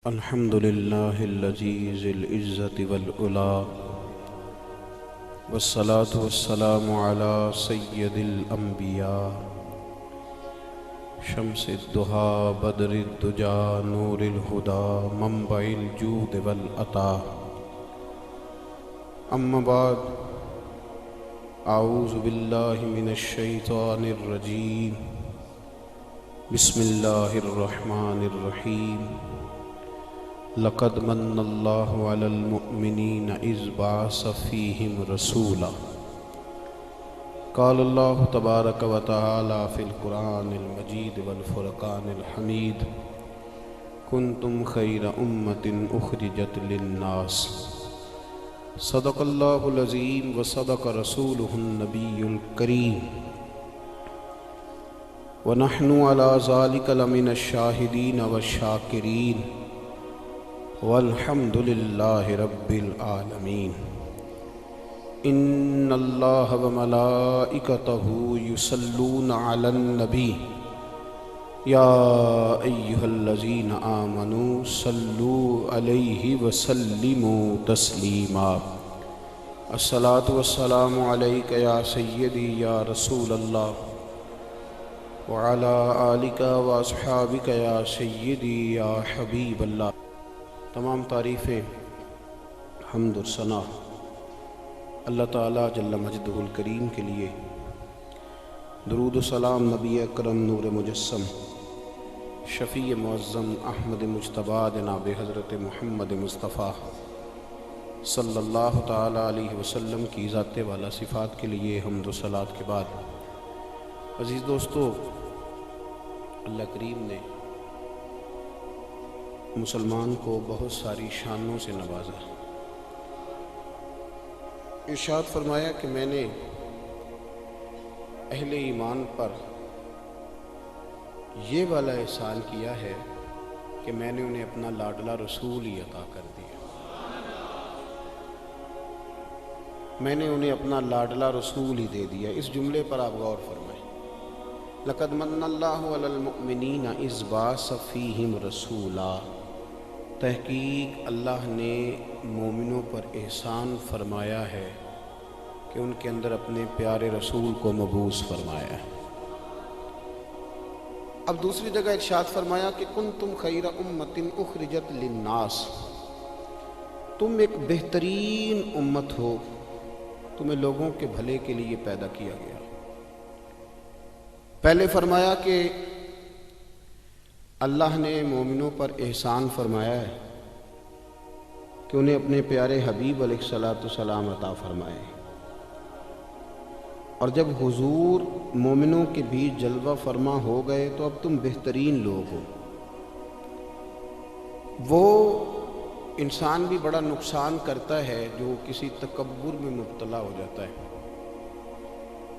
الحمد لله الذي ذي العزة والعلا والصلاة والسلام على سيد الأنبياء شمس الضحى بدر الدجى نور الهدى منبع الجود والعطاء. أما بعد، أعوذ بالله من الشيطان الرجيم. بسم الله الرحمن الرحيم. لقد من الله على المؤمنين إذ بعث فيهم رسولا. قال الله تبارك وتعالى في القرآن المجيد والفرقان الحميد: كنتم خير أمة أخرجت للناس. صدق الله العظيم وصدق رسوله النبي الكريم، ونحن على ذلك لمن الشاهدين والشاكرين، والحمد لله رب العالمين. إن الله وملائكته يصلون على النبي يا أيها الذين آمنوا صلوا عليه وسلموا تسليما. الصلاة والسلام عليك يا سيدي يا رسول الله، وعلى آلك وأصحابك يا سيدي يا حبيب الله. تمام تعریفیں، حمد و ثنا اللہ تعالیٰ جل مجدہ الکریم کے لیے، درود و سلام نبی اکرم نور مجسم شفیع معظم احمد مجتبیٰ جناب حضرت محمد مصطفیٰ صلی اللہ تعالیٰ علیہ وسلم کی ذات والا صفات کے لیے حمد و صلات کے بعد، عزیز دوستو، اللہ کریم نے مسلمان کو بہت ساری شانوں سے نوازا. ارشاد فرمایا کہ میں نے اہل ایمان پر یہ والا احسان کیا ہے کہ میں نے انہیں اپنا لاڈلا رسول ہی عطا کر دیا. میں نے انہیں اپنا لاڈلا رسول ہی دے دیا. اس جملے پر آپ غور فرمائیں. لقد من اللہ علی المؤمنین اذ بعث فیہم رسولا. تحقیق اللہ نے مومنوں پر احسان فرمایا ہے کہ ان کے اندر اپنے پیارے رسول کو مبعوث فرمایا ہے. اب دوسری جگہ ارشاد فرمایا کہ کنتم خیر امۃ اخرجت للناس. تم ایک بہترین امت ہو، تمہیں لوگوں کے بھلے کے لیے پیدا کیا گیا. پہلے فرمایا کہ اللہ نے مومنوں پر احسان فرمایا ہے کہ انہیں اپنے پیارے حبیب علیہ الصلاۃ والسلام عطا فرمائے، اور جب حضور مومنوں کے بیچ جلوہ فرما ہو گئے تو اب تم بہترین لوگ ہو. وہ انسان بھی بڑا نقصان کرتا ہے جو کسی تکبر میں مبتلا ہو جاتا ہے،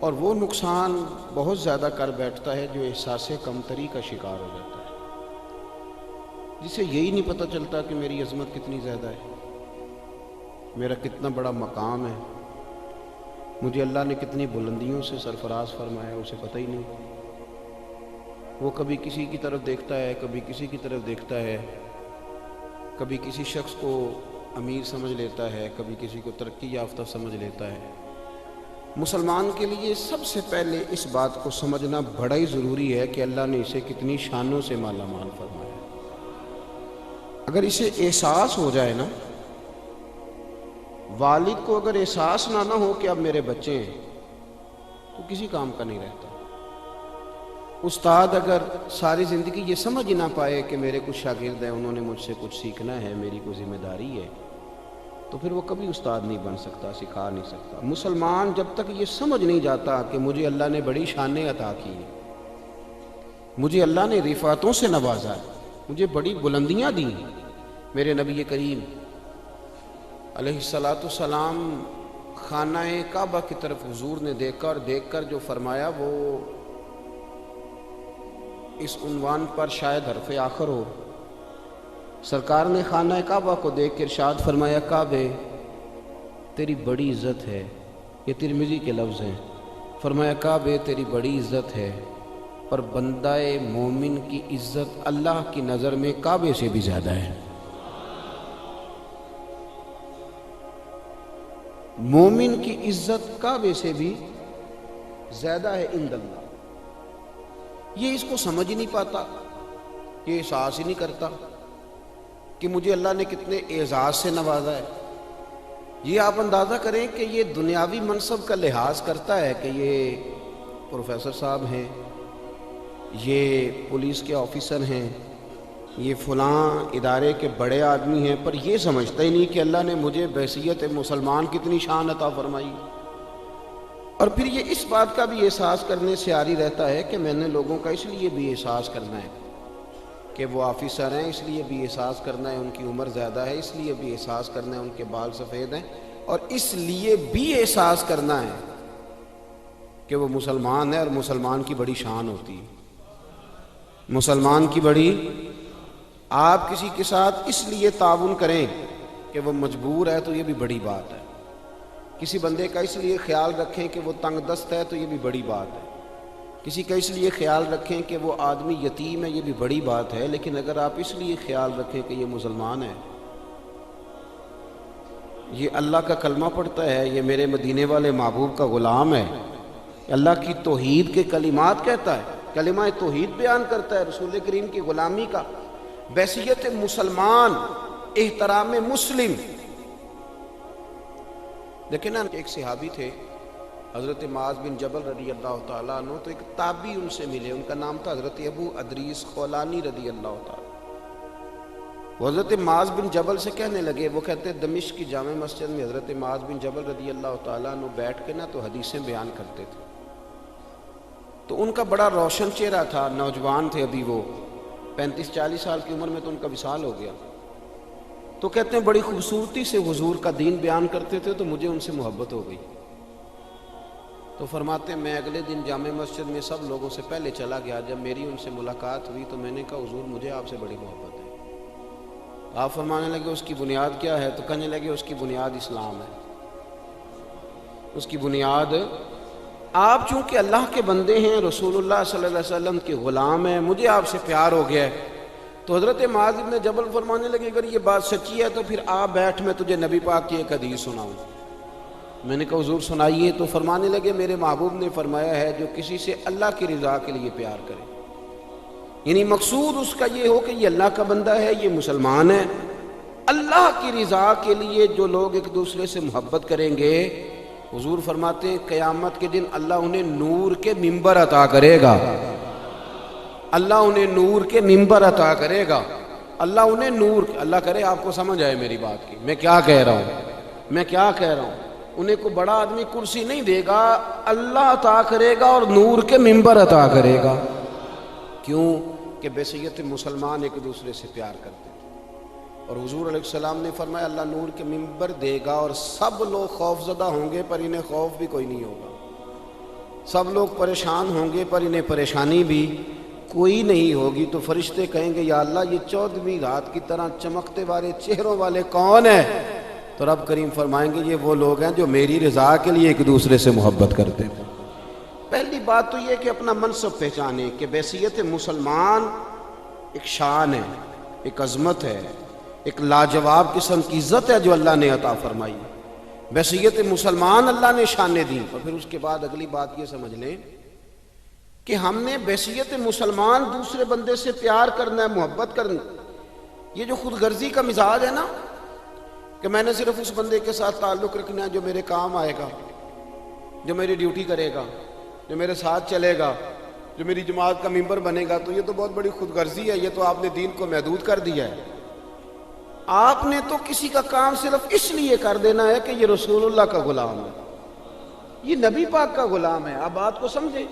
اور وہ نقصان بہت زیادہ کر بیٹھتا ہے جو احساس کمتری کا شکار ہو جاتا ہے، جسے یہی نہیں پتہ چلتا کہ میری عظمت کتنی زیادہ ہے، میرا کتنا بڑا مقام ہے، مجھے اللہ نے کتنی بلندیوں سے سرفراز فرمایا، اسے پتہ ہی نہیں. وہ کبھی کسی کی طرف دیکھتا ہے، کبھی کسی کی طرف دیکھتا ہے، کبھی کسی شخص کو امیر سمجھ لیتا ہے، کبھی کسی کو ترقی یافتہ سمجھ لیتا ہے. مسلمان کے لیے سب سے پہلے اس بات کو سمجھنا بڑا ہی ضروری ہے کہ اللہ نے اسے کتنی شانوں سے مالا مال فرمایا. اگر اسے احساس ہو جائے نا، والد کو اگر احساس نہ ہو کہ اب میرے بچے ہیں، تو کسی کام کا نہیں رہتا. استاد اگر ساری زندگی یہ سمجھ ہی نہ پائے کہ میرے کچھ شاگرد ہیں، انہوں نے مجھ سے کچھ سیکھنا ہے، میری کوئی ذمہ داری ہے، تو پھر وہ کبھی استاد نہیں بن سکتا، سکھا نہیں سکتا. مسلمان جب تک یہ سمجھ نہیں جاتا کہ مجھے اللہ نے بڑی شانیں عطا کی ہیں، مجھے اللہ نے رفعتوں سے نوازا ہے، مجھے بڑی بلندیاں دی ہیں. میرے نبی کریم علیہ الصلاۃ والسلام خانہ کعبہ کی طرف حضور نے دیکھ کر جو فرمایا، وہ اس عنوان پر شاید حرف آخر ہو. سرکار نے خانہ کعبہ کو دیکھ کے ارشاد فرمایا: کعبے تیری بڑی عزت ہے. یہ ترمذی کے لفظ ہیں. فرمایا کعبے تیری بڑی عزت ہے، پر بندہ مومن کی عزت اللہ کی نظر میں کعبے سے بھی زیادہ ہے. مومن کی عزت کعبے سے بھی زیادہ ہے عند اللہ. یہ اس کو سمجھ ہی نہیں پاتا، یہ احساس ہی نہیں کرتا کہ مجھے اللہ نے کتنے اعزاز سے نوازا ہے. یہ آپ اندازہ کریں کہ یہ دنیاوی منصب کا لحاظ کرتا ہے کہ یہ پروفیسر صاحب ہیں، یہ پولیس کے آفیسر ہیں، یہ فلاں ادارے کے بڑے آدمی ہیں، پر یہ سمجھتا ہی نہیں کہ اللہ نے مجھے بحیثیت مسلمان کتنی شان عطا فرمائی. اور پھر یہ اس بات کا بھی احساس کرنے سے عاری رہتا ہے کہ میں نے لوگوں کا اس لیے بھی احساس کرنا ہے کہ وہ آفیسر ہیں، اس لیے بھی احساس کرنا ہے ان کی عمر زیادہ ہے، اس لیے بھی احساس کرنا ہے ان کے بال سفید ہیں، اور اس لیے بھی احساس کرنا ہے کہ وہ مسلمان ہے اور مسلمان کی بڑی شان ہوتی ہے. مسلمان کی بڑی، آپ کسی کے ساتھ اس لیے تعاون کریں کہ وہ مجبور ہے تو یہ بھی بڑی بات ہے. کسی بندے کا اس لیے خیال رکھیں کہ وہ تنگ دست ہے تو یہ بھی بڑی بات ہے. کسی کا اس لیے خیال رکھیں کہ وہ آدمی یتیم ہے، یہ بھی بڑی بات ہے. لیکن اگر آپ اس لیے خیال رکھیں کہ یہ مسلمان ہے، یہ اللہ کا کلمہ پڑھتا ہے، یہ میرے مدینے والے محبوب کا غلام ہے، اللہ کی توحید کے کلمات کہتا ہے، کلمہ توحید بیان کرتا ہے، رسول کریم کی غلامی کا، بحیثیت مسلمان، احترام مسلم. لیکن ایک صحابی تھے حضرت معاذ بن جبل رضی اللہ تعالیٰ عنہ، تو ایک تابعی ان سے ملے، ان کا نام تھا حضرت ابو ادریس خولانی رضی اللہ تعالیٰ. وہ حضرت معاذ بن جبل سے کہنے لگے، وہ کہتے دمشق کی جامع مسجد میں حضرت معاذ بن جبل رضی اللہ تعالیٰ عنہ بیٹھ کے تو حدیثیں بیان کرتے تھے. تو ان کا بڑا روشن چہرہ تھا، نوجوان تھے ابھی، وہ 35-40 سال کی عمر میں تو ان کا وصال ہو گیا. تو کہتے ہیں بڑی خوبصورتی سے حضور کا دین بیان کرتے تھے تو مجھے ان سے محبت ہو گئی. تو فرماتے ہیں میں اگلے دن جامع مسجد میں سب لوگوں سے پہلے چلا گیا. جب میری ان سے ملاقات ہوئی تو میں نے کہا حضور مجھے آپ سے بڑی محبت ہے. آپ فرمانے لگے اس کی بنیاد کیا ہے؟ تو کہنے لگے اس کی بنیاد اسلام ہے. اس کی بنیاد، آپ چونکہ اللہ کے بندے ہیں، رسول اللہ صلی اللہ علیہ وسلم کے غلام ہیں، مجھے آپ سے پیار ہو گیا ہے. تو حضرت معاذ بن جبل فرمانے لگے اگر یہ بات سچی ہے تو پھر آپ بیٹھ، میں تجھے نبی پاک کی ایک حدیث سناؤں. میں نے کہا حضور سنائیے. تو فرمانے لگے میرے محبوب نے فرمایا ہے جو کسی سے اللہ کی رضا کے لیے پیار کرے، یعنی مقصود اس کا یہ ہو کہ یہ اللہ کا بندہ ہے، یہ مسلمان ہے، اللہ کی رضا کے لیے جو لوگ ایک دوسرے سے محبت کریں گے، حضور فرماتے ہیں قیامت کے دن اللہ انہیں نور کے ممبر عطا کرے گا. اللہ انہیں نور کے ممبر عطا کرے گا. اللہ انہیں نور، اللہ کرے آپ کو سمجھ آئے میری بات کی میں کیا کہہ رہا ہوں، میں کیا کہہ رہا ہوں. انہیں کو بڑا آدمی کرسی نہیں دے گا، اللہ عطا کرے گا اور نور کے ممبر عطا کرے گا. کیوں کہ بحیثیت مسلمان ایک دوسرے سے پیار کرتے تھے. اور حضور علیہ السلام نے فرمایا اللہ نور کے ممبر دے گا اور سب لوگ خوف زدہ ہوں گے پر انہیں خوف بھی کوئی نہیں ہوگا. سب لوگ پریشان ہوں گے پر انہیں پریشانی بھی کوئی نہیں ہوگی. تو فرشتے کہیں گے یا اللہ یہ 14ویں رات کی طرح چمکتے والے چہروں والے کون ہیں؟ تو رب کریم فرمائیں گے یہ وہ لوگ ہیں جو میری رضا کے لیے ایک دوسرے سے محبت کرتے ہیں. پہلی بات تو یہ کہ اپنا منصب پہچانیں کہ بحیثیت مسلمان ایک شان ہے، ایک عظمت ہے، ایک لاجواب قسم کی عزت ہے جو اللہ نے عطا فرمائی. بحیثیت مسلمان اللہ نے شانیں دی. اور پھر اس کے بعد اگلی بات یہ سمجھ لیں کہ ہم نے بحیثیت مسلمان دوسرے بندے سے پیار کرنا ہے، محبت کرنا. یہ جو خود غرضی کا مزاج ہے نا کہ میں نے صرف اس بندے کے ساتھ تعلق رکھنا ہے جو میرے کام آئے گا، جو میری ڈیوٹی کرے گا، جو میرے ساتھ چلے گا، جو میری جماعت کا ممبر بنے گا، تو یہ تو بہت بڑی خود غرضی ہے. یہ تو آپ نے دین کو محدود کر دیا ہے. آپ نے تو کسی کا کام صرف اس لیے کر دینا ہے کہ یہ رسول اللہ کا غلام ہے، یہ نبی پاک کا غلام ہے. آپ بات کو سمجھیں،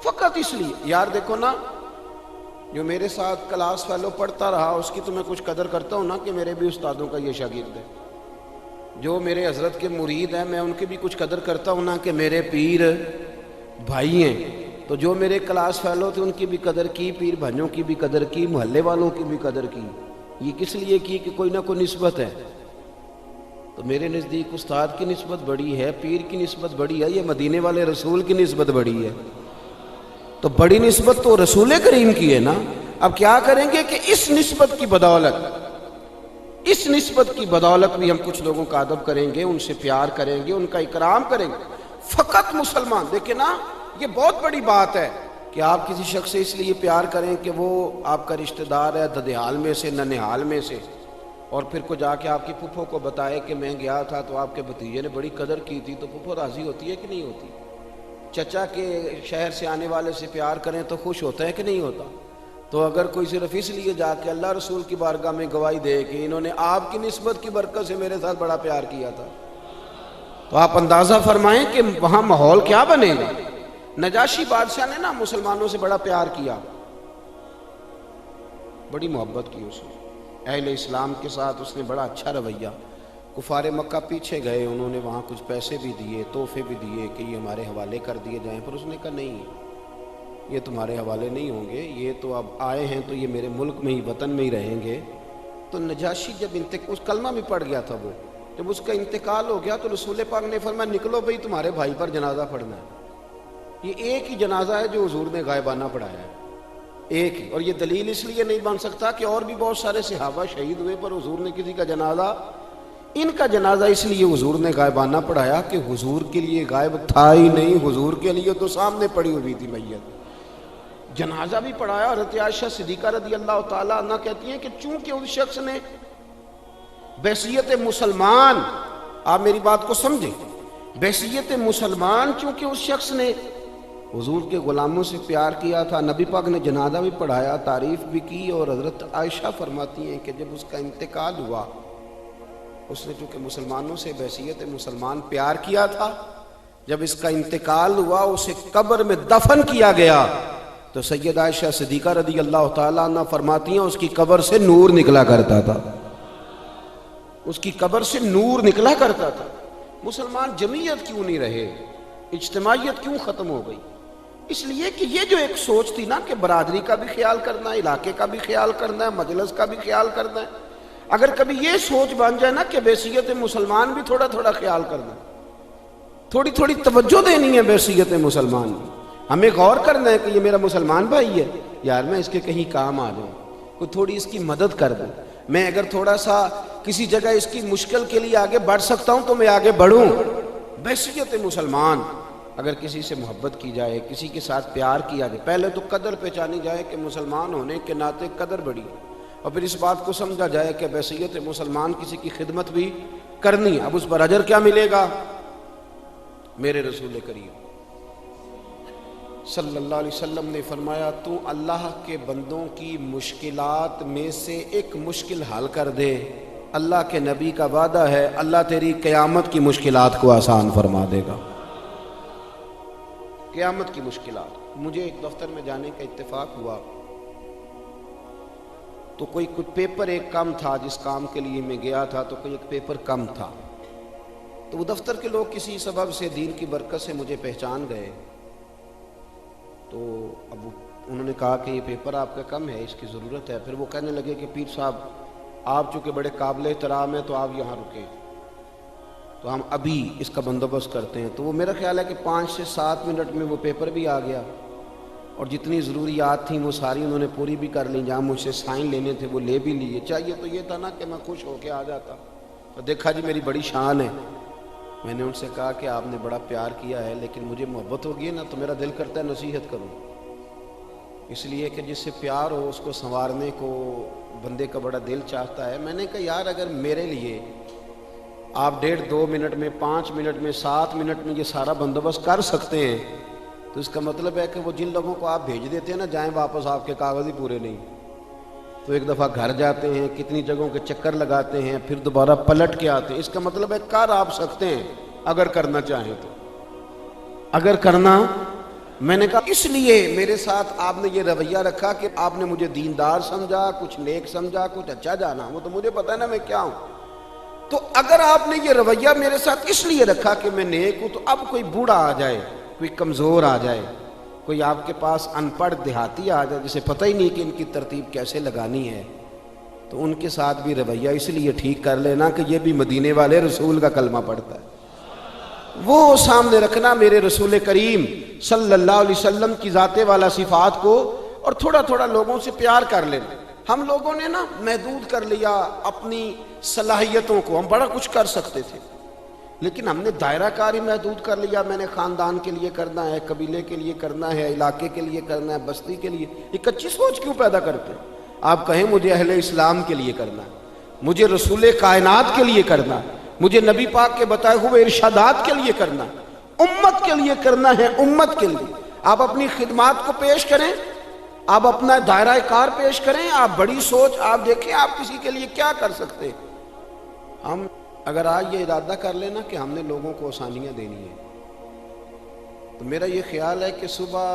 فقط اس لیے. یار دیکھو نا، جو میرے ساتھ کلاس فیلو پڑھتا رہا اس کی تو میں کچھ قدر کرتا ہوں نا کہ میرے بھی استادوں کا یہ شاگرد ہے. جو میرے حضرت کے مرید ہیں میں ان کی بھی کچھ قدر کرتا ہوں نا کہ میرے پیر بھائی ہیں. تو جو میرے کلاس فیلو تھے ان کی بھی قدر کی، پیر بھائیوں کی بھی قدر کی، محلے والوں کی بھی قدر کی. یہ کس لیے کی کہ کوئی نہ کوئی نسبت ہے. تو میرے نزدیک استاد کی نسبت بڑی ہے، پیر کی نسبت بڑی ہے، یہ مدینے والے رسول کی نسبت بڑی ہے. تو بڑی نسبت تو رسول کریم کی ہے نا. اب کیا کریں گے کہ اس نسبت کی بدولت، اس نسبت کی بدولت بھی ہم کچھ لوگوں کا ادب کریں گے، ان سے پیار کریں گے، ان کا اکرام کریں گے۔ فقط مسلمان، دیکھیں نا، یہ بہت بڑی بات ہے کہ آپ کسی شخص سے اس لیے پیار کریں کہ وہ آپ کا رشتہ دار ہے ددیال میں سے، ننہال میں سے، اور پھر کو جا کے آپ کی پھپھو کو بتائے کہ میں گیا تھا تو آپ کے بھتیجے نے بڑی قدر کی تھی، تو پھپھو راضی ہوتی ہے کہ نہیں ہوتی؟ چچا کے شہر سے آنے والے سے پیار کریں تو خوش ہوتا ہے کہ نہیں ہوتا؟ تو اگر کوئی صرف اس لیے جا کے اللہ رسول کی بارگاہ میں گواہی دے کہ انہوں نے آپ کی نسبت کی برکت سے میرے ساتھ بڑا پیار کیا تھا، تو آپ اندازہ فرمائیں کہ وہاں ماحول کیا بنے گا۔ نجاشی بادشاہ نے نا مسلمانوں سے بڑا پیار کیا، بڑی محبت کی اس نے، اہل اسلام کے ساتھ اس نے بڑا اچھا رویہ۔ کفار مکہ پیچھے گئے، انہوں نے وہاں کچھ پیسے بھی دیے، تحفے بھی دیے کہ یہ ہمارے حوالے کر دیے جائیں، پر اس نے کہا نہیں، یہ تمہارے حوالے نہیں ہوں گے، یہ تو اب آئے ہیں تو یہ میرے ملک میں ہی، وطن میں ہی رہیں گے۔ تو نجاشی جب اس کلمہ بھی پڑھ گیا تھا، وہ جب اس کا انتقال ہو گیا تو رسول پاک نے فرمایا نکلو بھئی تمہارے بھائی پر جنازہ پڑھنا ہے۔ یہ ایک ہی جنازہ ہے جو حضور نے غائبانہ پڑھایا ہے، ایک ہی، اور یہ دلیل اس لیے نہیں بن سکتا کہ اور بھی بہت سارے صحابہ شہید ہوئے پر حضور نے کسی کا جنازہ، ان کا جنازہ اس لیے حضور نے غائبانہ پڑھایا کہ حضور کے لیے غائب تھا ہی نہیں، حضور کے لیے تو سامنے پڑی ہوئی تھی میت۔ جنازہ بھی پڑھایا۔ حضرت عائشہ صدیقہ رضی اللہ تعالیٰ عنہ کہتی ہیں کہ چونکہ اس شخص نے بحیثیت مسلمان، آپ میری بات کو سمجھیں، بحیثیت مسلمان چونکہ اس شخص نے حضور کے غلاموں سے پیار کیا تھا، نبی پاک نے جنازہ بھی پڑھایا، تعریف بھی کی، اور حضرت عائشہ فرماتی ہیں کہ جب اس کا انتقال ہوا، اس نے چونکہ مسلمانوں سے بحیثیت مسلمان پیار کیا تھا، جب اس کا انتقال ہوا اسے قبر میں دفن کیا گیا تو سیدہ عائشہ صدیقہ رضی اللہ تعالیٰ عنہ فرماتی ہیں اس کی قبر سے نور نکلا کرتا تھا، اس کی قبر سے نور نکلا کرتا تھا۔ مسلمان جمعیت کیوں نہیں رہے، اجتماعیت کیوں ختم ہو گئی؟ اس لیے کہ یہ جو ایک سوچ تھی نا کہ برادری کا بھی خیال کرنا ہے، علاقے کا بھی خیال کرنا ہے، مجلس کا بھی خیال کرنا ہے، اگر کبھی یہ سوچ بن جائے نا کہ بحیثیت مسلمان بھی تھوڑا تھوڑا خیال کرنا ہے، تھوڑی تھوڑی توجہ دینی ہے بحیثیت مسلمان بھی، ہمیں غور کرنا ہے کہ یہ میرا مسلمان بھائی ہے، یار میں اس کے کہیں کام آ جاؤں، کوئی تھوڑی اس کی مدد کر دوں، میں اگر تھوڑا سا کسی جگہ اس کی مشکل کے لیے آگے بڑھ سکتا ہوں تو میں آگے بڑھوں۔ بحیثیت مسلمان اگر کسی سے محبت کی جائے، کسی کے ساتھ پیار کیا جائے، پہلے تو قدر پہچانی جائے کہ مسلمان ہونے کے ناطے قدر بڑی، اور پھر اس بات کو سمجھا جائے کہ بحیثیت مسلمان کسی کی خدمت بھی کرنی ہے۔ اب اس پر اجر کیا ملے گا؟ میرے رسول کریم صلی اللہ علیہ وسلم نے فرمایا تو اللہ کے بندوں کی مشکلات میں سے ایک مشکل حل کر دے، اللہ کے نبی کا وعدہ ہے اللہ تیری قیامت کی مشکلات کو آسان فرما دے گا۔ قیامت کی مشکلات، مجھے ایک دفتر میں جانے کا اتفاق ہوا تو کوئی پیپر ایک کم تھا، جس کام کے لیے میں گیا تھا تو کوئی ایک پیپر کم تھا، تو وہ دفتر کے لوگ کسی سبب سے دین کی برکت سے مجھے پہچان گئے، تو اب انہوں نے کہا کہ یہ پیپر آپ کا کم ہے، اس کی ضرورت ہے۔ پھر وہ کہنے لگے کہ پیر صاحب آپ چونکہ بڑے قابل احترام ہیں تو آپ یہاں رکیں، تو ہم ابھی اس کا بندوبست کرتے ہیں۔ تو وہ میرا خیال ہے کہ 5 سے 7 منٹ میں وہ پیپر بھی آ گیا، اور جتنی ضروریات تھیں وہ ساری انہوں نے پوری بھی کر لیں، جہاں مجھ سے سائن لینے تھے وہ لے بھی لیے۔ چاہیے تو یہ تھا نا کہ میں خوش ہو کے آ جاتا، تو دیکھا جی میری بڑی شان ہے۔ میں نے ان سے کہا کہ آپ نے بڑا پیار کیا ہے، لیکن مجھے محبت ہوگی نا تو میرا دل کرتا ہے نصیحت کروں، اس لیے کہ جس سے پیار ہو اس کو سنوارنے کو بندے کا بڑا دل چاہتا ہے۔ میں نے کہا یار اگر میرے لیے آپ 1.5-2 منٹ میں، 5 منٹ میں، 7 منٹ میں یہ سارا بندوبست کر سکتے ہیں تو اس کا مطلب ہے کہ وہ جن لوگوں کو آپ بھیج دیتے ہیں نا جائیں واپس، آپ کے کاغذ ہی پورے نہیں، تو ایک دفعہ گھر جاتے ہیں، کتنی جگہوں کے چکر لگاتے ہیں، پھر دوبارہ پلٹ کے آتے ہیں۔ اس کا مطلب ہے کر آپ سکتے ہیں اگر کرنا چاہیں تو، اگر کرنا۔ میں نے کہا اس لیے میرے ساتھ آپ نے یہ رویہ رکھا کہ آپ نے مجھے دیندار سمجھا، کچھ نیک سمجھا، کچھ اچھا جانا، وہ تو مجھے پتہ ہے نا میں کیا ہوں۔ تو اگر آپ نے یہ رویہ میرے ساتھ اس لیے رکھا کہ میں نیک ہوں، تو اب کوئی بوڑھا آ جائے، کوئی کمزور آ جائے، کوئی آپ کے پاس ان پڑھ دیہاتی آ جائے جسے پتہ ہی نہیں کہ ان کی ترتیب کیسے لگانی ہے، تو ان کے ساتھ بھی رویہ اس لیے ٹھیک کر لینا کہ یہ بھی مدینے والے رسول کا کلمہ پڑھتا ہے، وہ سامنے رکھنا میرے رسول کریم صلی اللہ علیہ وسلم کی ذات والا صفات کو، اور تھوڑا تھوڑا لوگوں سے پیار کر لینا۔ ہم لوگوں نے نا محدود کر لیا اپنی صلاحیتوں کو، ہم بڑا کچھ کر سکتے تھے، لیکن ہم نے دائرہ کاری محدود کر لیا. میں نے خاندان کے لیے کرنا ہے، قبیلے کے لیے کرنا ہے، علاقے کے لیے کرنا ہے، بستی کے لیے. یہ کچی سوچ کیوں پیدا کرتے ہیں؟ آپ کہیں مجھے اہل اسلام کے لیے کرنا ہے، مجھے رسول کائنات کے لیے کرنا ہے، مجھے نبی پاک کے بتائے ہوئے ارشادات کے لیے کرنا ہے، امت کے لیے کرنا ہے، امت کے لیے. آپ اپنی خدمات کو پیش کریں، آپ اپنا دائرہ کار پیش کریں، آپ بڑی سوچ آپ دیکھیں آپ کسی کے لیے کیا کر سکتے. ہم اگر آج یہ ارادہ کر لینا کہ ہم نے لوگوں کو آسانیاں دینی ہیں، تو میرا یہ خیال ہے کہ صبح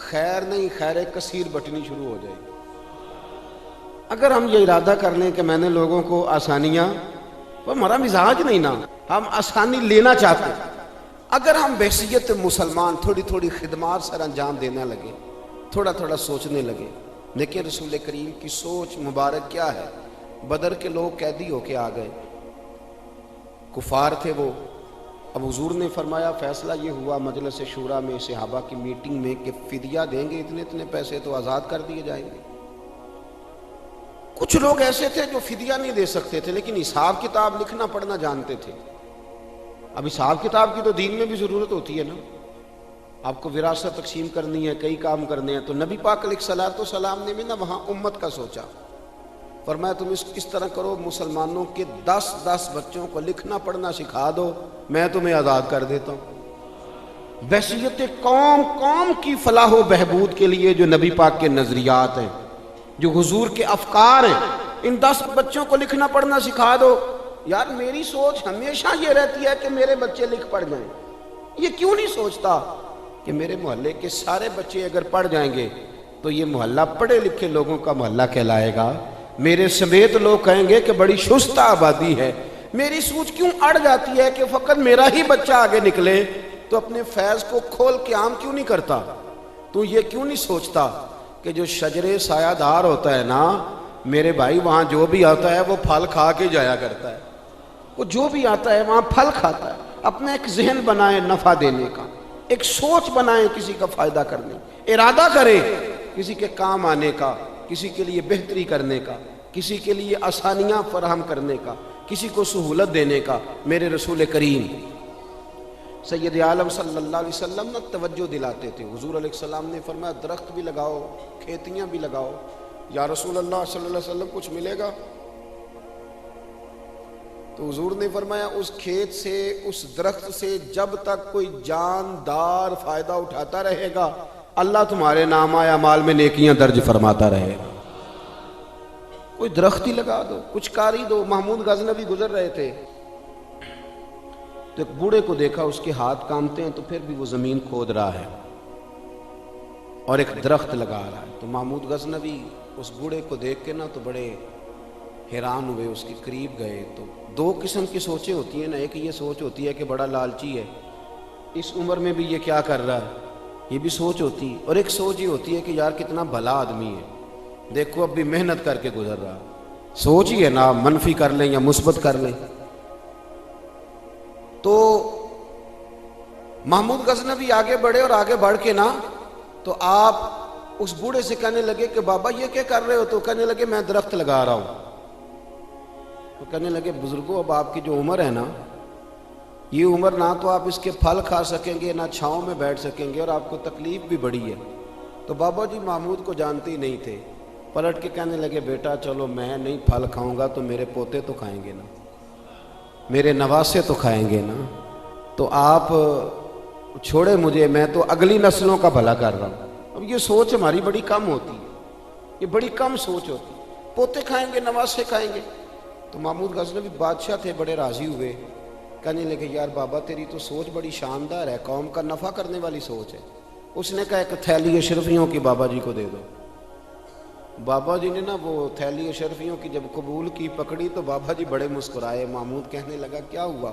خیر نہیں خیر کثیر بٹنی شروع ہو جائے گی. اگر ہم یہ ارادہ کر لیں کہ میں نے لوگوں کو آسانیاں، وہ ہمارا مزاج نہیں نا، ہم آسانی لینا چاہتے ہیں. اگر ہم بحیثیت مسلمان تھوڑی تھوڑی خدمات سر انجام دینے لگے، تھوڑا تھوڑا سوچنے لگے. لیکن رسول کریم کی سوچ مبارک کیا ہے؟ بدر کے لوگ قیدی ہو کے آ گئے، کفار تھے وہ. اب حضور نے فرمایا فیصلہ یہ ہوا مجلس شورا میں، صحابہ کی میٹنگ میں، کہ فدیہ دیں گے اتنے اتنے پیسے تو آزاد کر دیے جائیں گے. کچھ لوگ ایسے تھے جو فدیہ نہیں دے سکتے تھے لیکن حساب کتاب لکھنا پڑھنا جانتے تھے. اب حساب کتاب کی تو دین میں بھی ضرورت ہوتی ہے نا، آپ کو وراثت تقسیم کرنی ہے، کئی کام کرنے ہیں. تو نبی پاک علیہ الصلوۃ والسلام نے بھی نا وہاں امت کا سوچا. فرمایا تم اس طرح کرو، مسلمانوں کے 10 بچوں کو لکھنا پڑھنا سکھا دو، میں تمہیں آزاد کر دیتا ہوں. بحیثیت قوم کی فلاح و بہبود کے لیے جو نبی پاک کے نظریات ہیں، جو حضور کے افکار ہیں، ان 10 بچوں کو لکھنا پڑھنا سکھا دو. یار میری سوچ ہمیشہ یہ رہتی ہے کہ میرے بچے لکھ پڑھ جائیں. یہ کیوں نہیں سوچتا کہ میرے محلے کے سارے بچے اگر پڑھ جائیں گے تو یہ محلہ پڑھے لکھے لوگوں کا محلہ کہلائے گا، میرے سمیت لوگ کہیں گے کہ بڑی شستہ آبادی ہے. میری سوچ کیوں اڑ جاتی ہے کہ فقط میرا ہی بچہ آگے نکلے؟ تو اپنے فیض کو کھول کے عام کیوں نہیں کرتا؟ تو یہ کیوں نہیں سوچتا کہ جو شجرے سایہ دار ہوتا ہے نا میرے بھائی، وہاں جو بھی آتا ہے وہ پھل کھا کے جایا کرتا ہے. وہ جو بھی آتا ہے وہاں پھل کھاتا ہے. اپنا ایک ذہن بنائیں نفع دینے کا، ایک سوچ بنائیں کسی کا فائدہ کرنے، ارادہ کریں کسی کے کام آنے کا، کسی کے لیے بہتری کرنے کا، کسی کے لیے آسانیاں فراہم کرنے کا، کسی کو سہولت دینے کا. میرے رسول کریم سید عالم صلی اللہ علیہ وسلم نے توجہ دلاتے تھے. حضور علیہ السلام نے فرمایا درخت بھی لگاؤ، کھیتیاں بھی لگاؤ. یا رسول اللہ صلی اللہ علیہ وسلم کچھ ملے گا؟ تو حضور نے فرمایا اس کھیت سے، اس درخت سے جب تک کوئی جاندار فائدہ اٹھاتا رہے گا اللہ تمہارے نامہ اعمال میں نیکیاں درج فرماتا رہے گا. کوئی درخت ہی لگا دو، کچھ کاری دو. محمود غزنوی گزر رہے تھے تو ایک بوڑھے کو دیکھا، اس کے ہاتھ کامتے ہیں تو پھر بھی وہ زمین کھود رہا ہے اور ایک درخت لگا رہا ہے. تو محمود غزنوی اس بوڑھے کو دیکھ کے نا تو بڑے حیران ہوئے، اس کے قریب گئے. تو 2 قسم کی سوچیں ہوتی ہیں نا، ایک یہ سوچ ہوتی ہے کہ بڑا لالچی ہے، اس عمر میں بھی یہ کیا کر رہا ہے، یہ بھی سوچ ہوتی ہے. اور ایک سوچ یہ ہوتی ہے کہ یار کتنا بھلا آدمی ہے، دیکھو اب بھی محنت کر کے گزر رہا. سوچ ہی ہے نا، منفی کر لیں یا مثبت کر لیں. تو محمود غزنوی آگے بڑھے اور آگے بڑھ کے نا تو آپ اس بوڑھے سے کہنے لگے کہ بابا یہ کیا کر رہے ہو؟ تو کہنے لگے میں درخت لگا رہا ہوں. تو کہنے لگے بزرگوں اب آپ کی جو عمر ہے نا، یہ عمر نہ تو آپ اس کے پھل کھا سکیں گے، نہ چھاؤں میں بیٹھ سکیں گے، اور آپ کو تکلیف بھی بڑی ہے. تو بابا جی محمود کو جانتے ہی نہیں تھے، پلٹ کے کہنے لگے بیٹا چلو میں نہیں پھل کھاؤں گا تو میرے پوتے تو کھائیں گے نا، میرے نواسے تو کھائیں گے نا. تو آپ چھوڑے مجھے، میں تو اگلی نسلوں کا بھلا کر رہا ہوں. اب یہ سوچ ہماری بڑی کم ہوتی ہے، یہ بڑی کم سوچ ہوتی ہے. پوتے کھائیں گے، نواسے کھائیں گے. تو محمود غزنوی بادشاہ تھے، بڑے راضی ہوئے، کہنے لگے یار بابا تیری تو سوچ بڑی شاندار ہے، قوم کا نفع کرنے والی سوچ ہے. اس نے کہا ایک تھیلی اشرفیوں کی بابا جی کو دے دو. بابا جی نے نا وہ تھیلی اشرفیوں کی جب قبول کی، پکڑی تو بابا جی بڑے مسکرائے. محمود کہنے لگا کیا ہوا؟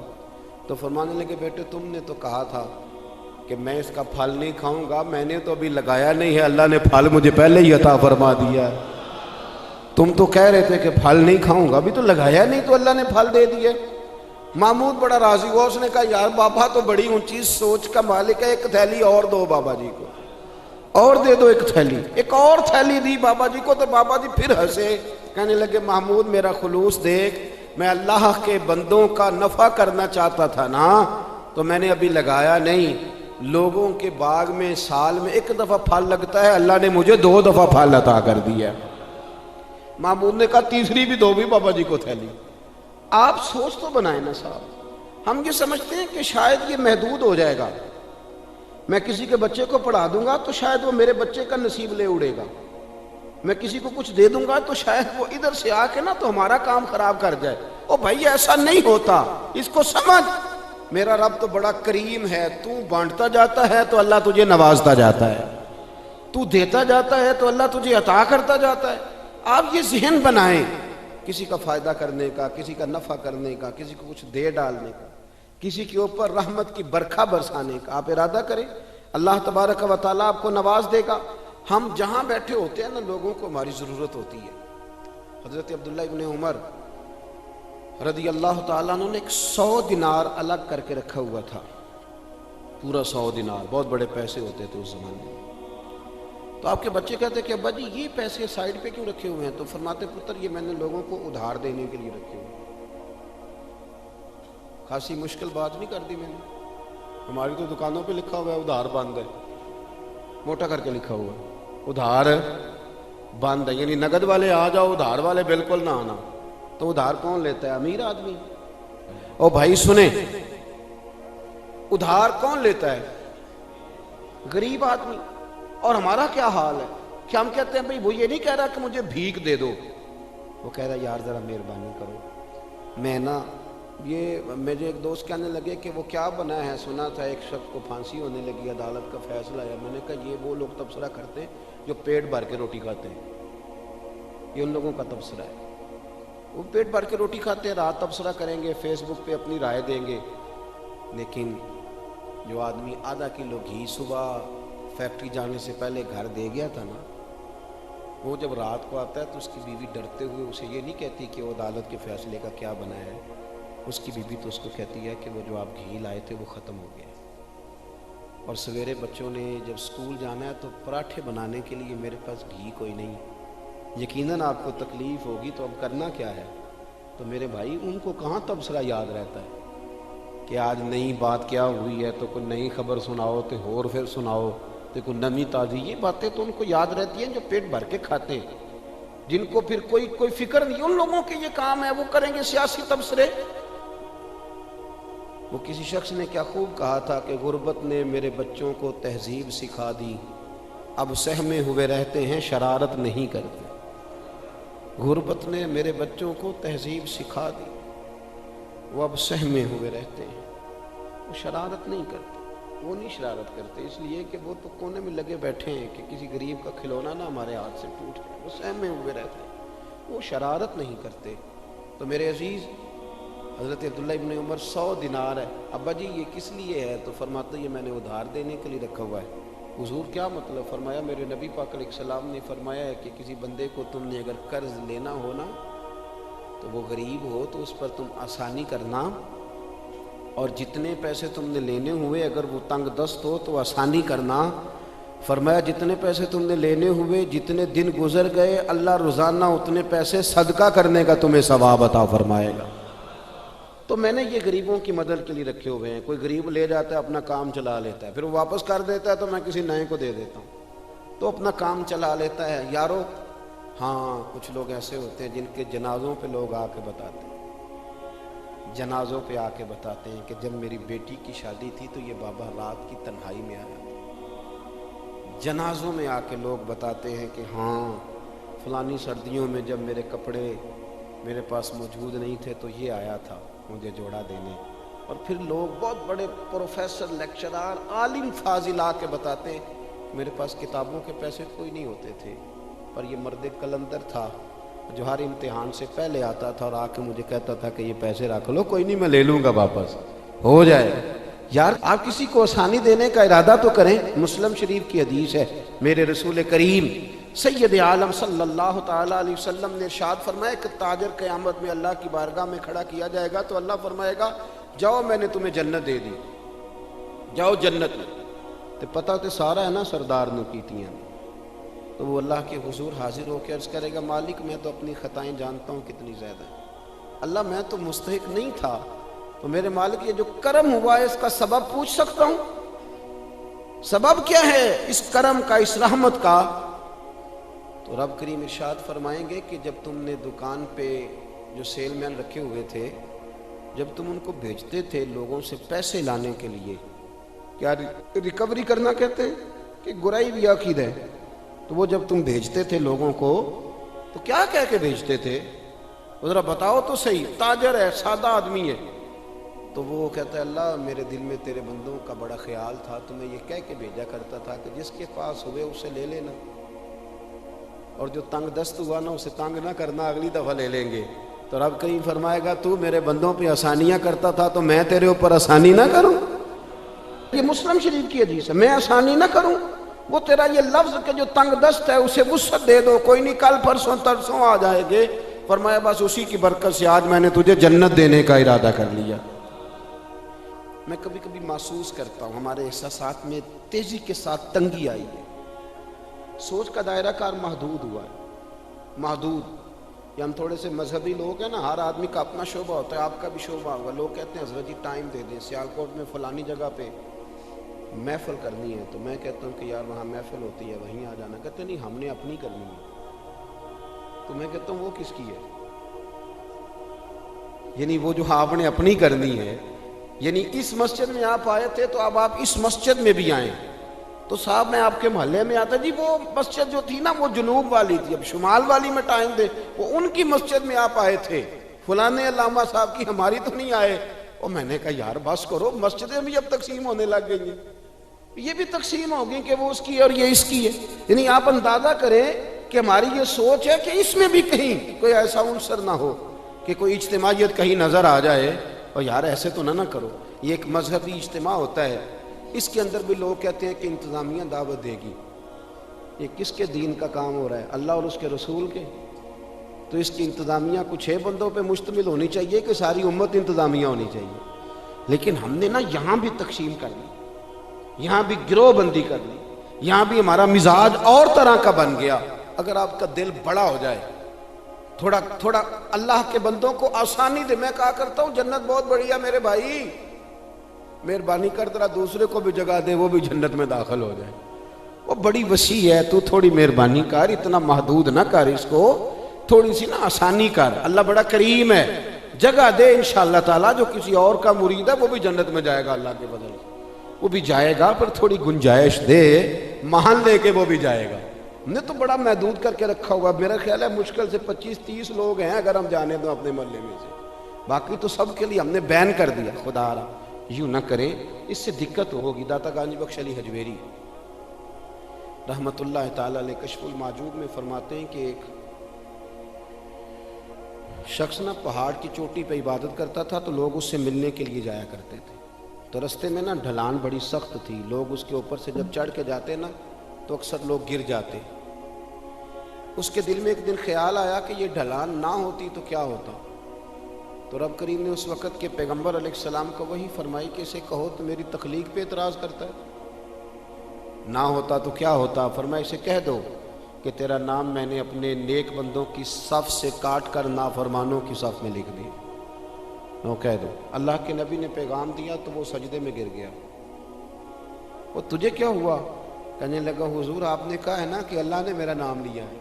تو فرمانے لگے بیٹے تم نے تو کہا تھا کہ میں اس کا پھل نہیں کھاؤں گا، میں نے تو ابھی لگایا نہیں ہے، اللہ نے پھل مجھے پہلے ہی عطا فرما دیا ہے. تم تو کہہ رہے تھے کہ پھل نہیں کھاؤں گا، ابھی تو لگایا نہیں تو اللہ نے پھل دے دیے. محمود بڑا راضی ہوا، اس نے کہا یار بابا تو بڑی اونچی سوچ کا مالک ہے، ایک تھیلی اور دو بابا جی کو. اور دے دو ایک تھیلی، ایک اور تھیلی دی بابا جی کو، تو بابا جی پھر ہنسے، کہنے لگے محمود میرا خلوص دیکھ، میں اللہ کے بندوں کا نفع کرنا چاہتا تھا نا، تو میں نے ابھی لگایا نہیں۔ لوگوں کے باغ میں سال میں ایک دفعہ پھل لگتا ہے، اللہ نے مجھے 2 دفعہ پھل عطا کر دیا۔ محمود نے کہا تیسری بھی دو بھی بابا جی کو تھیلی۔ آپ سوچ تو بنائیں نا صاحب، ہم یہ سمجھتے ہیں کہ شاید یہ محدود ہو جائے گا، میں کسی کے بچے کو پڑھا دوں گا تو شاید وہ میرے بچے کا نصیب لے اڑے گا، میں کسی کو کچھ دے دوں گا تو شاید وہ ادھر سے آ کے نا تو ہمارا کام خراب کر جائے۔ او بھائی ایسا نہیں ہوتا، اس کو سمجھ، میرا رب تو بڑا کریم ہے، تو بانٹتا جاتا ہے تو اللہ تجھے نوازتا جاتا ہے، تو دیتا جاتا ہے تو اللہ تجھے عطا کرتا جاتا ہے۔ آپ یہ ذہن بنائیں، کسی کا فائدہ کرنے کا، کسی کا نفع کرنے کا، کسی کو کچھ دے ڈالنے کا، کسی کے اوپر رحمت کی برکھا برسانے کا آپ ارادہ کریں، اللہ تبارک و تعالیٰ آپ کو نواز دے گا۔ ہم جہاں بیٹھے ہوتے ہیں نا، لوگوں کو ہماری ضرورت ہوتی ہے۔ حضرت عبداللہ ابن عمر رضی اللہ تعالیٰ عنہ نے ایک 100 دینار الگ کر کے رکھا ہوا تھا، پورا 100 دینار، بہت بڑے پیسے ہوتے تھے اس زمانے میں۔ تو آپ کے بچے کہتے کہ ابا جی یہ پیسے سائیڈ پہ کیوں رکھے ہوئے ہیں؟ تو فرماتے پتر یہ میں نے لوگوں کو ادھار دینے کے لیے رکھے ہوئے ہیں۔ خاصی مشکل بات نہیں کر دی میں نے، ہماری تو دکانوں پہ لکھا ہوا ہے ادھار بند ہے، موٹا کر کے لکھا ہوا ہے ادھار بند ہے، یعنی نقد والے آ جاؤ، ادھار والے بالکل نہ آنا۔ تو ادھار کون لیتا ہے؟ امیر آدمی۔ او بھائی سنیں، ادھار کون لیتا ہے؟ غریب آدمی۔ اور ہمارا کیا حال ہے کہ ہم کہتے ہیں بھئی وہ یہ نہیں کہہ رہا کہ مجھے بھیک دے دو، وہ کہہ رہا یار ذرا مہربانی کرو، میں نا یہ مجھے ایک دوست کہنے لگے کہ وہ کیا بنا ہے، سنا تھا ایک شخص کو پھانسی ہونے لگی، عدالت کا فیصلہ ہے۔ میں نے کہا یہ وہ لوگ تبصرہ کرتے ہیں جو پیٹ بھر کے روٹی کھاتے ہیں، یہ ان لوگوں کا تبصرہ ہے، وہ پیٹ بھر کے روٹی کھاتے ہیں، رات تبصرہ کریں گے، فیس بک پہ اپنی رائے دیں گے۔ لیکن جو آدمی آدھا کلو گھی صبح فیکٹری جانے سے پہلے گھر دے گیا تھا نا، وہ جب رات کو آتا ہے تو اس کی بیوی ڈرتے ہوئے اسے یہ نہیں کہتی کہ وہ عدالت کے فیصلے کا کیا بنا ہے، اس کی بیوی تو اس کو کہتی ہے کہ وہ جو آپ گھی لائے تھے وہ ختم ہو گیا۔ اور سویرے بچوں نے جب سکول جانا ہے تو پراٹھے بنانے کے لیے میرے پاس گھی کوئی نہیں، یقیناً آپ کو تکلیف ہوگی، تو اب کرنا کیا ہے؟ تو میرے بھائی ان کو کہاں تبصرہ یاد رہتا ہے کہ آج نئی بات کیا ہوئی ہے، تو کوئی نئی خبر سناؤ تو اور پھر سناؤ تو کوئی نمی تازی، یہ باتیں تو ان کو یاد رہتی ہیں جو پیٹ بھر کے کھاتے ہیں، جن کو پھر کوئی فکر نہیں۔ ان لوگوں کے یہ کام ہے، وہ کریں گے سیاسی تبصرے۔ وہ کسی شخص نے کیا خوب کہا تھا کہ غربت نے میرے بچوں کو تہذیب سکھا دی، اب سہمے ہوئے رہتے ہیں شرارت نہیں کرتے۔ غربت نے میرے بچوں کو تہذیب سکھا دی، وہ اب سہمے ہوئے رہتے ہیں، وہ شرارت نہیں کرتے، وہ نہیں شرارت کرتے، اس لیے کہ وہ تو کونے میں لگے بیٹھے ہیں کہ کسی غریب کا کھلونا نہ ہمارے ہاتھ سے ٹوٹ جائے، وہ سہمے ہوئے رہتے ہیں، وہ شرارت نہیں کرتے۔ تو میرے عزیز، حضرت عبداللہ ابن عمر 100 دینار ہے، ابا جی یہ کس لیے ہے؟ تو فرماتے یہ میں نے ادھار دینے کے لیے رکھا ہوا ہے۔ حضور کیا مطلب؟ فرمایا میرے نبی پاک علیہ السلام نے فرمایا ہے کہ کسی بندے کو تم نے اگر قرض لینا ہو نا، تو وہ غریب ہو تو اس پر تم آسانی کرنا، اور جتنے پیسے تم نے لینے ہوئے اگر وہ تنگ دست ہو تو آسانی کرنا۔ فرمایا جتنے پیسے تم نے لینے ہوئے، جتنے دن گزر گئے، اللہ روزانہ اتنے پیسے صدقہ کرنے کا تمہیں ثواب عطا فرمائے گا۔ تو میں نے یہ غریبوں کی مدد کے لیے رکھے ہوئے ہیں۔ کوئی غریب لے جاتا ہے اپنا کام چلا لیتا ہے، پھر وہ واپس کر دیتا ہے تو میں کسی نئے کو دے دیتا ہوں، تو اپنا کام چلا لیتا ہے۔ یارو ہاں کچھ لوگ ایسے ہوتے ہیں جن کے جنازوں پہ لوگ آ کے بتاتے ہیں، جنازوں پہ آ کے بتاتے ہیں کہ جب میری بیٹی کی شادی تھی تو یہ بابا رات کی تنہائی میں آیا تھا۔ جنازوں میں آ کے لوگ بتاتے ہیں کہ ہاں فلانی سردیوں میں جب میرے کپڑے میرے پاس موجود نہیں تھے تو یہ آیا تھا مجھے جوڑا دینے۔ اور پھر لوگ بہت بڑے پروفیسر، لیکچرار، عالم فاضل آ کے بتاتے ہیں میرے پاس کتابوں کے پیسے کوئی نہیں ہوتے تھے، پر یہ مرد کلندر تھا جو ہر امتحان سے پہلے آتا تھا اور آ کے مجھے کہتا تھا کہ یہ پیسے رکھ لو، کوئی نہیں میں لے لوں گا واپس، ہو جائے۔ یار آپ کسی کو آسانی دینے کا ارادہ تو کریں۔ مسلم شریف کی حدیث ہے، میرے رسول کریم سید عالم صلی اللہ تعالیٰ علیہ وسلم نے ارشاد فرمایا کہ تاجر قیامت میں اللہ کی بارگاہ میں کھڑا کیا جائے گا تو اللہ فرمائے گا جاؤ میں نے تمہیں جنت دے دی، جاؤ جنت میں۔ تو پتہ تو سارا ہے نا سردار نے کیتیاں. تو وہ اللہ کے حضور حاضر ہو کے عرض کرے گا مالک میں تو اپنی خطائیں جانتا ہوں کتنی زیادہ ہیں. اللہ میں تو مستحق نہیں تھا، تو میرے مالک یہ جو کرم ہوا ہے اس کا سبب پوچھ سکتا ہوں؟ سبب کیا ہے اس کرم کا، اس رحمت کا؟ تو رب کریم ارشاد فرمائیں گے کہ جب تم نے دکان پہ جو سیل مین رکھے ہوئے تھے، جب تم ان کو بھیجتے تھے لوگوں سے پیسے لانے کے لیے، کیا ریکوری کرنا کہتے ہیں کہ گرائی بھی عقید ہے، تو وہ جب تم بھیجتے تھے لوگوں کو تو کیا کہہ کے بھیجتے تھے؟ ذرا بتاؤ تو صحیح. تاجر ہے، سادہ آدمی ہے، تو وہ کہتا ہے اللہ میرے دل میں تیرے بندوں کا بڑا خیال تھا، تو میں یہ کہہ کے بھیجا کرتا تھا کہ جس کے پاس ہوئے اسے لے لینا، اور جو تنگ دست ہوا نا اسے تنگ نہ کرنا، اگلی دفعہ لے لیں گے. تو رب کریم فرمائے گا تو میرے بندوں پہ آسانیاں کرتا تھا تو میں تیرے اوپر آسانی نہ کروں؟ یہ مسلم شریف کی حدیث ہے، میں آسانی نہ کروں؟ وہ تیرا یہ لفظ کہ جو تنگ دست ہے اسے وسعت دے دو، کوئی نہیں کل پرسوں ترسوں آ جائے گے. فرمایا بس اسی کی برکت سے آج میں نے تجھے جنت دینے کا ارادہ کر لیا. میں کبھی کبھی محسوس کرتا ہوں ہمارے احساسات میں تیزی کے ساتھ تنگی آئی ہے، سوچ کا دائرہ کار محدود ہوا ہے. محدود یہ ہم تھوڑے سے مذہبی لوگ ہیں نا، ہر آدمی کا اپنا شعبہ ہوتا ہے، آپ کا بھی شعبہ ہوگا. لوگ کہتے ہیں حضرت جی ٹائم دے دیں، سیالکوٹ میں فلانی جگہ پہ محفل کرنی ہے، تو میں کہتا ہوں کہ یار وہاں محفل ہوتی ہے وہیں آ جانا. کہتے نہیں ہم نے اپنی کرنی ہے. تو میں کہتا ہوں وہ کس کی ہے؟ یعنی وہ جو آپ نے اپنی کرنی ہے، یعنی اس مسجد میں آپ آئے تھے تو اب آپ اس مسجد میں بھی آئیں. تو صاحب میں آپ کے محلے میں آتا، جی وہ مسجد جو تھی نا وہ جنوب والی تھی، اب شمال والی میں ٹائم دے، وہ ان کی مسجد میں آپ آئے تھے، فلانے علامہ صاحب کی، ہماری تو نہیں آئے. اور میں نے کہا یار بس کرو، مسجدیں بھی اب تقسیم ہونے لگ گئی ہیں، یہ بھی تقسیم ہوگی کہ وہ اس کی ہے اور یہ اس کی ہے. یعنی آپ اندازہ کریں کہ ہماری یہ سوچ ہے کہ اس میں بھی کہیں کوئی ایسا عنصر نہ ہو کہ کوئی اجتماعیت کہیں نظر آ جائے. اور یار ایسے تو نہ کرو. یہ ایک مذہبی اجتماع ہوتا ہے، اس کے اندر بھی لوگ کہتے ہیں کہ انتظامیہ دعوت دے گی. یہ کس کے دین کا کام ہو رہا ہے؟ اللہ اور اس کے رسول کے. تو اس کی انتظامیہ کچھ 6 بندوں پہ مشتمل ہونی چاہیے کہ ساری امت انتظامیہ ہونی چاہیے؟ لیکن ہم نے نا یہاں بھی تقسیم کر لی، یہاں بھی گروہ بندی کر لی، یہاں بھی ہمارا مزاج اور طرح کا بن گیا. اگر آپ کا دل بڑا ہو جائے، تھوڑا اللہ کے بندوں کو آسانی دے. میں کہا کرتا ہوں جنت بہت بڑی ہے میرے بھائی، مہربانی کر ذرا دوسرے کو بھی جگہ دے وہ بھی جنت میں داخل ہو جائے. وہ بڑی وسیع ہے، تو تھوڑی مہربانی کر، اتنا محدود نہ کر اس کو، تھوڑی سی نا آسانی کر. اللہ بڑا کریم ہے، جگہ دے انشاءاللہ تعالیٰ. جو کسی اور کا مرید ہے وہ بھی جنت میں جائے گا اللہ کے فضل سے، وہ بھی جائے گا، پر تھوڑی گنجائش دے، محل لے کے وہ بھی جائے گا. ہم نے تو بڑا محدود کر کے رکھا ہوا. میرا خیال ہے مشکل سے 25-30 لوگ ہیں اگر ہم جانے دوں اپنے محلے میں سے، باقی تو سب کے لیے ہم نے بین کر دیا. خدا را یوں نہ کریں، اس سے دقت ہوگی. داتا گانجی بخش علی حجویری رحمت اللہ تعالی علیہ کشف المعجوب میں فرماتے ہیں کہ ایک شخص نا پہاڑ کی چوٹی پہ عبادت کرتا تھا، تو لوگ اس سے ملنے کے لیے جایا کرتے تھے. تو رستے میں نا ڈھلان بڑی سخت تھی، لوگ اس کے اوپر سے جب چڑھ کے جاتے نا تو اکثر لوگ گر جاتے. اس کے دل میں ایک دن خیال آیا کہ یہ ڈھلان نہ ہوتی تو کیا ہوتا. تو رب کریم نے اس وقت کے پیغمبر علیہ السلام کو وہی فرمائی کہ اسے کہو تو میری تخلیق پہ اعتراض کرتا ہے، نہ ہوتا تو کیا ہوتا. فرمایا اسے کہہ دو کہ تیرا نام میں نے اپنے نیک بندوں کی صف سے کاٹ کر نافرمانوں کی صف میں لکھ دی. وہ کہہ دو. اللہ کے نبی نے پیغام دیا تو وہ سجدے میں گر گیا. وہ تجھے کیا ہوا؟ کہنے لگا حضور آپ نے کہا ہے نا کہ اللہ نے میرا نام لیا ہے.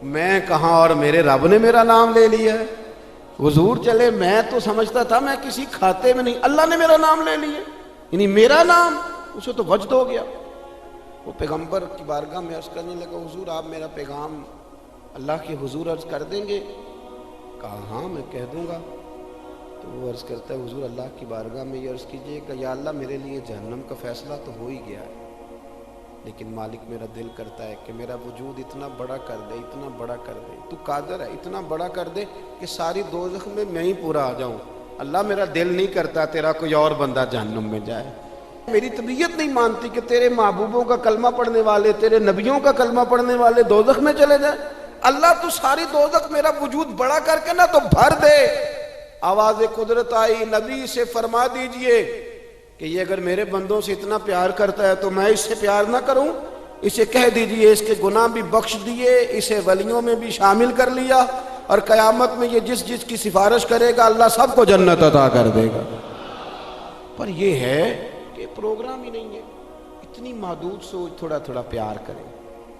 میں کہاں، اور میرے رب نے میرا نام لے لیا ہے. حضور چلے، میں تو سمجھتا تھا میں کسی کھاتے میں نہیں، اللہ نے میرا نام لے لیا، یعنی میرا نام. اسے تو وجد ہو گیا. وہ پیغمبر کی بارگاہ میں عرض کرنے لگا حضور آپ میرا پیغام اللہ کے حضور عرض کر دیں گے؟ کہا ہاں میں کہہ دوں گا. تو وہ عرض کرتا ہے حضور اللہ کی بارگاہ میں یہ عرض کیجئے کہ یا اللہ میرے لیے جہنم کا فیصلہ تو ہو ہی گیا ہے، لیکن مالک میرا دل کرتا ہے کہ میرا وجود اتنا بڑا کر دے، اتنا بڑا کر دے. تو قادر ہے اتنا بڑا کر دے کہ ساری دوزخ میں ہی پورا آ جاؤں. اللہ میرا دل نہیں کرتا تیرا کوئی اور بندہ جہنم میں جائے. میری طبیعت نہیں مانتی کہ تیرے محبوبوں کا کلمہ پڑھنے والے، تیرے نبیوں کا کلمہ پڑھنے والے دوزخ میں چلے جائیں. اللہ تو ساری دوزخ میرا وجود بڑا کر کے نا تو بھر دے. آواز قدرت آئی، نبی سے فرما دیجئے کہ یہ اگر میرے بندوں سے اتنا پیار کرتا ہے تو میں اس سے پیار نہ کروں؟ اسے کہہ دیجئے اس کے گناہ بھی بخش دیے، اسے ولیوں میں بھی شامل کر لیا، اور قیامت میں یہ جس جس کی سفارش کرے گا اللہ سب کو جنت عطا کر دے گا۔ پر یہ ہے کہ پروگرام ہی نہیں ہے۔ اتنی محدود سوچ، تھوڑا تھوڑا پیار کریں،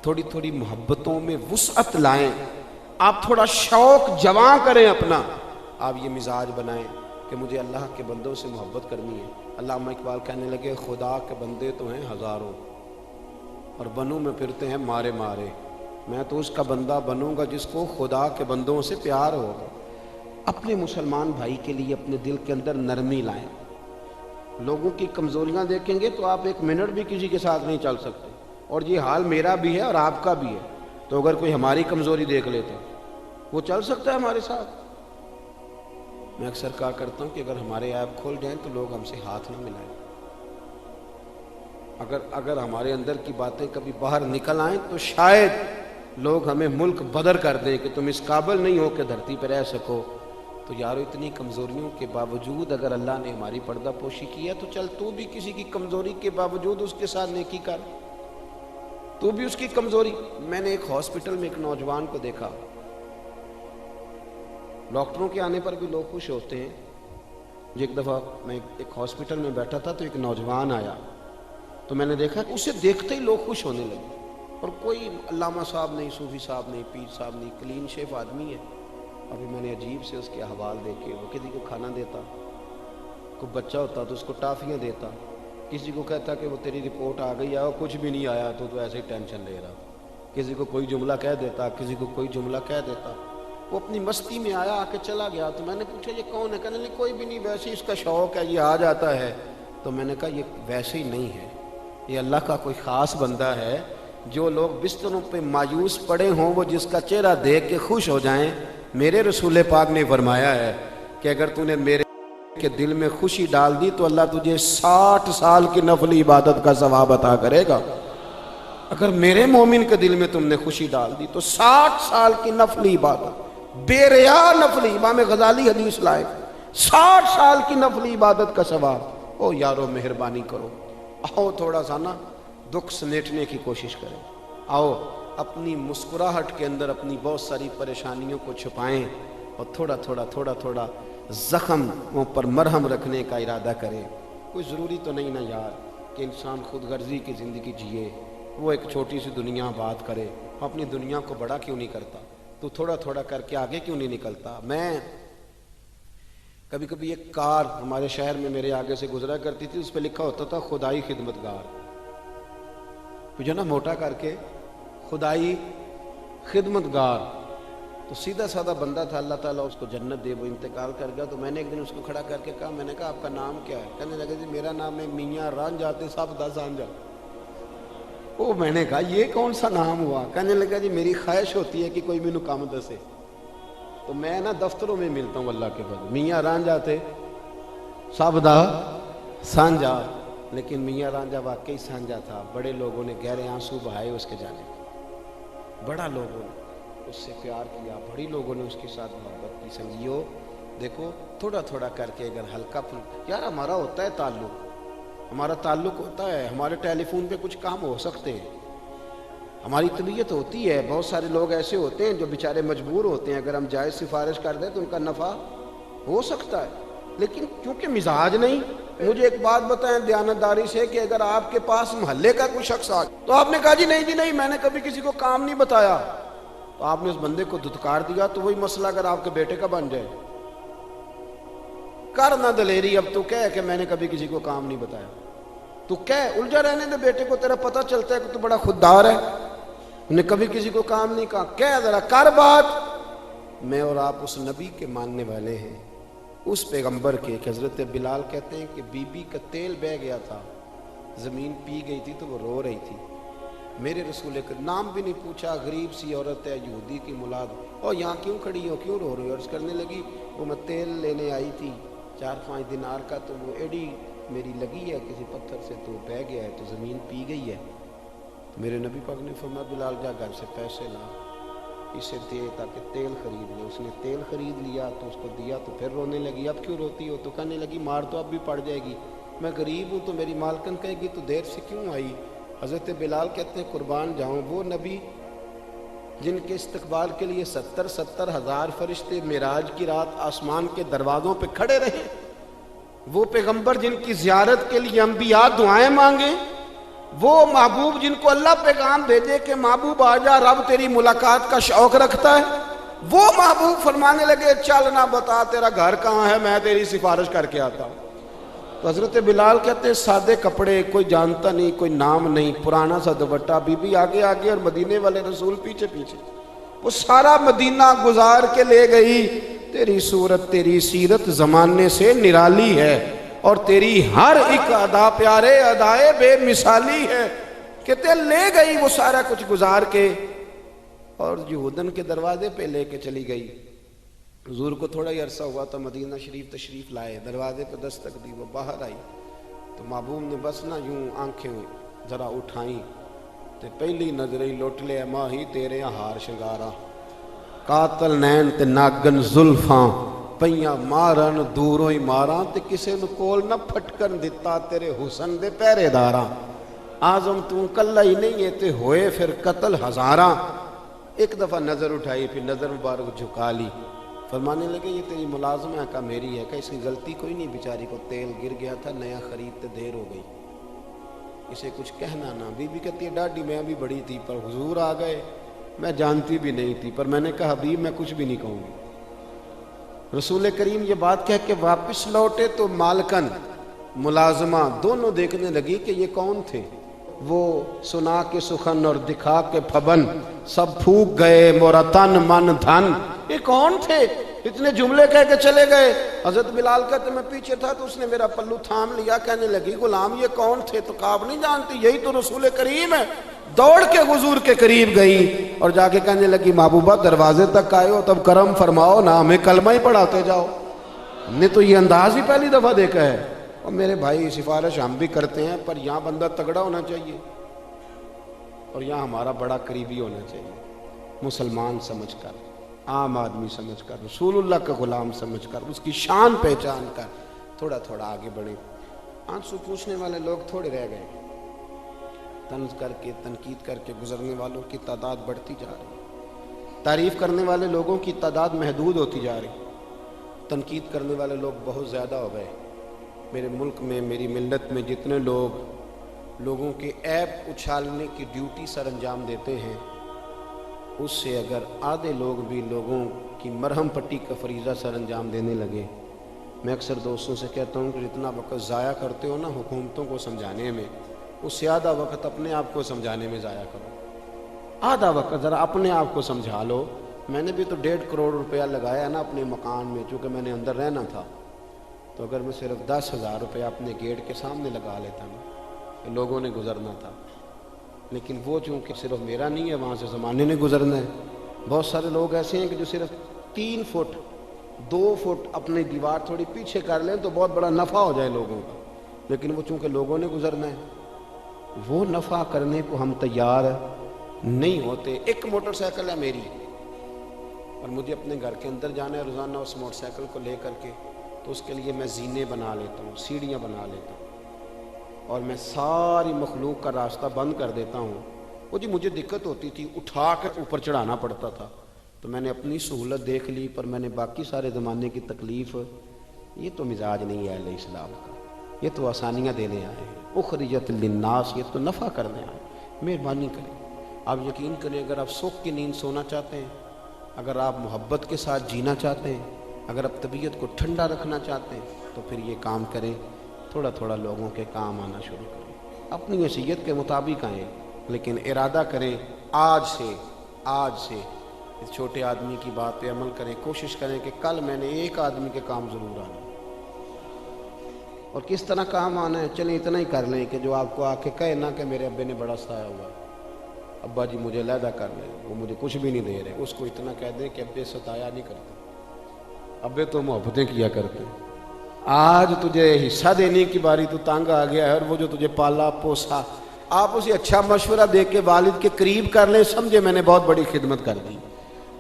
تھوڑی تھوڑی محبتوں میں وسعت لائیں، آپ تھوڑا شوق جواں کریں اپنا، آپ یہ مزاج بنائیں کہ مجھے اللہ کے بندوں سے محبت کرنی ہے۔ علامہ اقبال کہنے لگے خدا کے بندے تو ہیں ہزاروں اور بنوں میں پھرتے ہیں مارے مارے، میں تو اس کا بندہ بنوں گا جس کو خدا کے بندوں سے پیار ہوگا۔ اپنے مسلمان بھائی کے لیے اپنے دل کے اندر نرمی لائیں۔ لوگوں کی کمزوریاں دیکھیں گے تو آپ ایک منٹ بھی کسی کے ساتھ نہیں چل سکتے، اور یہ حال میرا بھی ہے اور آپ کا بھی ہے۔ تو اگر کوئی ہماری کمزوری دیکھ لیتا وہ چل سکتا ہے ہمارے ساتھ؟ میں اکثر کہا کرتا ہوں کہ اگر ہمارے عیب کھول جائیں تو لوگ ہم سے ہاتھ نہ ملائیں۔ اگر ہمارے اندر کی باتیں کبھی باہر نکل آئیں تو شاید لوگ ہمیں ملک بدر کر دیں کہ تم اس قابل نہیں ہو کہ دھرتی پہ رہ سکو۔ تو یارو اتنی کمزوریوں کے باوجود اگر اللہ نے ہماری پردہ پوشی کی ہے تو چل تو بھی کسی کی کمزوری کے باوجود اس کے ساتھ نیکی کر، تو بھی اس کی کمزوری۔ میں نے ایک ہاسپٹل میں ایک نوجوان کو دیکھا، ڈاکٹروں کے آنے پر بھی لوگ خوش ہوتے ہیں۔ ایک دفعہ میں ایک ہاسپٹل میں بیٹھا تھا تو ایک نوجوان آیا، تو میں نے دیکھا کہ اسے دیکھتے ہی لوگ خوش ہونے لگے، اور کوئی علامہ صاحب نہیں، صوفی صاحب نہیں، پیر صاحب نہیں، کلین شیف آدمی ہے۔ ابھی میں نے عجیب سے اس کے احوال دیکھے، وہ کسی کو کھانا دیتا، کوئی بچہ ہوتا تو اس کو ٹافیاں دیتا، کسی کو کہتا کہ وہ تیری رپورٹ آ گئی ہے اور کچھ بھی نہیں آیا تو ایسے ہی ٹینشن لے رہا، کسی کو کوئی جملہ کہہ دیتا، کسی کو کوئی جملہ کہہ دیتا۔ وہ اپنی مستی میں آیا، آ کے چلا گیا۔ تو میں نے پوچھا یہ کون ہے؟ کہنے لگے کوئی بھی نہیں، ویسے اس کا شوق ہے، یہ آ جاتا ہے۔ تو میں نے کہا یہ ویسے ہی نہیں ہے، یہ اللہ کا کوئی خاص بندہ ہے۔ جو لوگ بستروں پہ مایوس پڑے ہوں وہ جس کا چہرہ دیکھ کے خوش ہو جائیں۔ میرے رسول پاک نے فرمایا ہے کہ اگر تو نے میرے کے دل میں خوشی ڈال دی تو اللہ تجھے 60 سال کی نفلی عبادت کا ثواب عطا کرے گا۔ اگر میرے مومن کے دل میں تم نے خوشی ڈال دی تو 60 سال کی نفلی عبادت، بے ریا نفلی، امام غزالی حدیث لائے، 60 سال کی نفلی عبادت کا ثواب۔ او یارو مہربانی کرو، آؤ تھوڑا سا نا دکھ سمیٹنے کی کوشش کریں، آؤ اپنی مسکراہٹ کے اندر اپنی بہت ساری پریشانیوں کو چھپائیں، اور تھوڑا تھوڑا زخموں پر مرہم رکھنے کا ارادہ کریں۔ کوئی ضروری تو نہیں نا یار کہ انسان خود غرضی کی زندگی جیے، وہ ایک چھوٹی سی دنیا آباد کرے، اپنی دنیا کو بڑا کیوں نہیں کرتا؟ تو تھوڑا تھوڑا کر کے آگے کیوں نہیں نکلتا؟ میں کبھی کبھی ایک کار ہمارے شہر میں میرے آگے سے گزرا کرتی تھی، اس پہ لکھا ہوتا تھا خدائی خدمتگار، جو نا موٹا کر کے خدائی خدمتگار۔ تو سیدھا سادہ بندہ تھا، اللہ تعالیٰ اس کو جنت دے، وہ انتقال کر گیا۔ تو میں نے ایک دن اس کو کھڑا کر کے کہا، میں نے کہا آپ کا نام کیا ہے؟ کہنے لگے جی میرا نام ہے میاں رانجھا صاحب دا سانجھا۔ او میں نے کہا یہ کون سا نام ہوا؟ کہنے لگا جی میری خواہش ہوتی ہے کہ کوئی مینوں کام دسے، تو میں نا دفتروں میں ملتا ہوں اللہ کے فضل، میاں رانجھا صاحب دا سانجھا۔ لیکن میاں رانجھا واقعی سانجھا تھا، بڑے لوگوں نے گہرے آنسو بہائے اس کے جانے پر، بڑا لوگوں نے اس سے پیار کیا، بڑی لوگوں نے اس کے ساتھ محبت کی۔ سنگیو دیکھو تھوڑا تھوڑا کر کے اگر ہلکا پھلکا، یار ہمارا ہوتا ہے تعلق، ہمارا تعلق ہوتا ہے، ہمارے ٹیلی فون پہ کچھ کام ہو سکتے ہیں، ہماری طبیعت ہوتی ہے۔ بہت سارے لوگ ایسے ہوتے ہیں جو بیچارے مجبور ہوتے ہیں، اگر ہم جائز سفارش کر دیں تو ان کا نفع ہو سکتا ہے، لیکن کیونکہ مزاج نہیں۔ مجھے ایک بات بتائیں دیانتداری سے کہ اگر آپ کے پاس محلے کا کوئی شخص آ تو آپ نے کہا جی نہیں میں نے کبھی کسی کو کام نہیں بتایا، تو آپ نے اس بندے کو دھتکار دیا، تو وہی مسئلہ اگر آپ کے بیٹے کا بن جائے، کر نہ دلیری، اب تو کہہ کہ میں نے کبھی کسی کو کام نہیں بتایا، تو کہہ الجھا رہنے دے بیٹے کو، تیرا پتہ چلتا ہے کہ تو بڑا خوددار ہے، انہیں کبھی کسی کو کام نہیں کہا، کہہ ذرا کر بات۔ میں اور آپ اس نبی کے ماننے والے ہیں، اس پیغمبر کے کہ حضرت بلال کہتے ہیں کہ بی بی کا تیل بہہ گیا تھا، زمین پی گئی تھی تو وہ رو رہی تھی، میرے رسول کا نام بھی نہیں پوچھا، غریب سی عورت ہے، یہودی کی مولاد، اور یہاں کیوں کھڑی ہو، کیوں رو رہی ہو؟ عرض کرنے لگی وہ میں تیل لینے آئی تھی 4-5 دینار کا، تو وہ ایڈی میری لگی ہے کسی پتھر سے تو بہہ گیا ہے، تو زمین پی گئی ہے۔ تو میرے نبی پاک نے فرمایا بلال جا گھر سے پیسے لا، اسے دے تاکہ تیل خرید لے۔ اس نے تیل خرید لیا تو اس کو دیا، تو پھر رونے لگی، اب کیوں روتی ہو؟ تو کہنے لگی مار تو اب بھی پڑ جائے گی، میں غریب ہوں تو میری مالکن کہے گی تو دیر سے کیوں آئی؟ حضرت بلال کہتے ہیں قربان جاؤں وہ نبی جن کے استقبال کے لیے 70 ہزار فرشتے معراج کی رات آسمان کے دروازوں پہ کھڑے رہے، وہ پیغمبر جن کی زیارت کے لیے انبیاء دعائیں مانگے، وہ محبوب جن کو اللہ پیغام بھیجے کہ محبوب آجا رب تیری ملاقات کا شوق رکھتا ہے، وہ محبوب فرمانے لگے چل نہ بتا تیرا گھر کہاں ہے، میں تیری سفارش کر کے آتا ہوں۔ تو حضرت بلال کہتے ہیں سادے کپڑے، کوئی جانتا نہیں، کوئی نام نہیں، پرانا سا دوپٹہ، بی بی آگے آگے اور مدینے والے رسول پیچھے پیچھے، وہ سارا مدینہ گزار کے لے گئی۔ تیری صورت تیری سیرت زمانے سے نرالی ہے، اور تیری ہر ایک ادا پیارے ادائے بے مثالی ہے۔ کہتے ہیں لے گئی وہ سارا کچھ گزار کے، اور یہودن کے دروازے پہ لے کے چلی گئی۔ حضور کو تھوڑا ہی عرصہ ہوا تو مدینہ شریف تشریف لائے، دروازے پہ دستک دی، وہ باہر آئی تو محبوب نے بس نہ یوں آنکھیں ذرا اٹھائیں تے پہلی نظر ہی لوٹ لے ماہی تیرے ہار شنگارا، قاتل نین تے ناگن زلفاں پئیاں مارن دوروں ہی ماراں تے کسے نو کول نہ پھٹکن دتا تیرے حسن دے پہرے داراں، آزم تو کلہ ہی نہیں ہے تے ہوئے پھر قتل ہزاراں۔ ایک دفعہ نظر اٹھائی، پھر نظر مبارک جھکا لی، فرمانے لگے یہ تیری ملازمہ ہے کا میری ہے کہ اس کی غلطی کوئی نہیں، بیچاری کو تیل گر گیا تھا نیا خریدتے دیر ہو گئی، اسے کچھ کہنا نہ۔ بی بی کہتی ہے ڈاڈی میں بھی بڑی تھی پر حضور آ گئے، میں جانتی بھی نہیں تھی، پر میں نے کہا حبیب میں کچھ بھی نہیں کہوں گی۔ رسول کریم یہ بات کہہ کے واپس لوٹے تو مالکن ملازمہ دونوں دیکھنے لگی کہ یہ کون تھے۔ وہ سنا کے سخن اور دکھا کے پھبن، سب پھوک گئے مورا تن من دھن، یہ کون تھے؟ اتنے جملے کہہ کے چلے گئے۔ حضرت بلال کہتے میں پیچھے تھا تو اس نے میرا پلو تھام لیا، کہنے لگی غلام یہ کون تھے؟ تو کہا نہیں جانتی، یہی تو رسول کریم ہے۔ دوڑ کے حضور کے قریب گئی اور جا کے کہنے لگی محبوبہ دروازے تک آئے ہو تب کرم فرماؤ نہ ہمیں کلمہ ہی پڑھاتے جاؤ، ہم نے تو یہ انداز ہی پہلی دفعہ دیکھا ہے۔ اور میرے بھائی سفارش ہم بھی کرتے ہیں، پر یہاں بندہ تگڑا ہونا چاہیے اور یہاں ہمارا بڑا قریبی ہونا چاہیے، مسلمان سمجھ کر، عام آدمی سمجھ کر، رسول اللہ کا غلام سمجھ کر، اس کی شان پہچان کر تھوڑا تھوڑا آگے بڑھیں۔ آنسو پوچھنے والے لوگ تھوڑے رہ گئے، طنز کر کے تنقید کر کے گزرنے والوں کی تعداد بڑھتی جا رہی، تعریف کرنے والے لوگوں کی تعداد محدود ہوتی جا رہی، تنقید کرنے والے لوگ بہت زیادہ ہو گئے۔ میرے ملک میں میری ملت میں جتنے لوگوں کے عیب اچھالنے کی ڈیوٹی سر انجام دیتے ہیں، اس سے اگر آدھے لوگ بھی لوگوں کی مرہم پٹی کا فریضہ سر انجام دینے لگے، میں اکثر دوستوں سے کہتا ہوں کہ جتنا وقت ضائع کرتے ہو نا حکومتوں کو سمجھانے میں، اس سے آدھا وقت اپنے آپ کو سمجھانے میں ضائع کرو، آدھا وقت ذرا اپنے آپ کو سمجھا لو۔ میں نے بھی تو 1.5 کروڑ روپیہ لگایا نا اپنے مکان میں، چونکہ میں نے اندر رہنا تھا، تو اگر میں صرف 10,000 روپیہ اپنے گیٹ کے سامنے لگا لیتا نا، کہ لوگوں نے گزرنا تھا، لیکن وہ چونکہ صرف میرا نہیں ہے، وہاں سے زمانے نے گزرنا ہے۔ بہت سارے لوگ ایسے ہیں کہ جو صرف 3 فٹ 2 فٹ اپنی دیوار تھوڑی پیچھے کر لیں تو بہت بڑا نفع ہو جائے لوگوں کا، لیکن وہ چونکہ لوگوں نے گزرنا ہے، وہ نفع کرنے کو ہم تیار نہیں ہوتے۔ ایک موٹر سائیکل ہے میری اور مجھے اپنے گھر کے اندر جانا ہے روزانہ اس موٹر سائیکل کو لے کر کے، تو اس کے لیے میں زینے بنا لیتا ہوں، سیڑھیاں بنا لیتا ہوں، اور میں ساری مخلوق کا راستہ بند کر دیتا ہوں۔ وہ جی مجھے دقت ہوتی تھی، اٹھا کر اوپر چڑھانا پڑتا تھا، تو میں نے اپنی سہولت دیکھ لی، پر میں نے باقی سارے زمانے کی تکلیف، یہ تو مزاج نہیں ہے اہل اسلام کا، یہ تو آسانیاں دینے آئے ہیں، اخرجت للناس، یہ تو نفع کرنے آئے ہیں۔ مہربانی کریں، آپ یقین کریں، اگر آپ سکھ کی نیند سونا چاہتے ہیں، اگر آپ محبت کے ساتھ جینا چاہتے ہیں، اگر آپ طبیعت کو ٹھنڈا رکھنا چاہتے ہیں، تو پھر یہ کام کریں، تھوڑا تھوڑا لوگوں کے کام آنا شروع کریں، اپنی حیثیت کے مطابق آئیں، لیکن ارادہ کریں آج سے اس چھوٹے آدمی کی بات پہ عمل کریں، کوشش کریں کہ کل میں نے ایک آدمی کے کام ضرور آنا، اور کس طرح کام آنا ہے چلیں اتنا ہی کر لیں کہ جو آپ کو آ کے کہے نا کہ میرے ابے نے بڑا ستایا ہوا، ابا جی مجھے علیحدہ کر لیں، وہ مجھے کچھ بھی نہیں دے رہے، اس کو اتنا کہہ دیں کہ ابے ستایا نہیں کرتے، ابے تو محبتیں کیا کرتے ہیں، آج تجھے حصہ دینے کی باری تو تنگ آ گیا ہے، اور وہ جو تجھے پالا پوسا، آپ اسے اچھا مشورہ دے کے والد کے قریب کر لیں، سمجھے میں نے بہت بڑی خدمت کر دی۔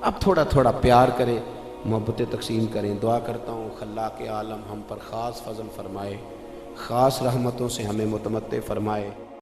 اب تھوڑا تھوڑا پیار کریں، محبتیں تقسیم کریں۔ دعا کرتا ہوں خلاق عالم ہم پر خاص فضل فرمائے، خاص رحمتوں سے ہمیں متمتع فرمائے۔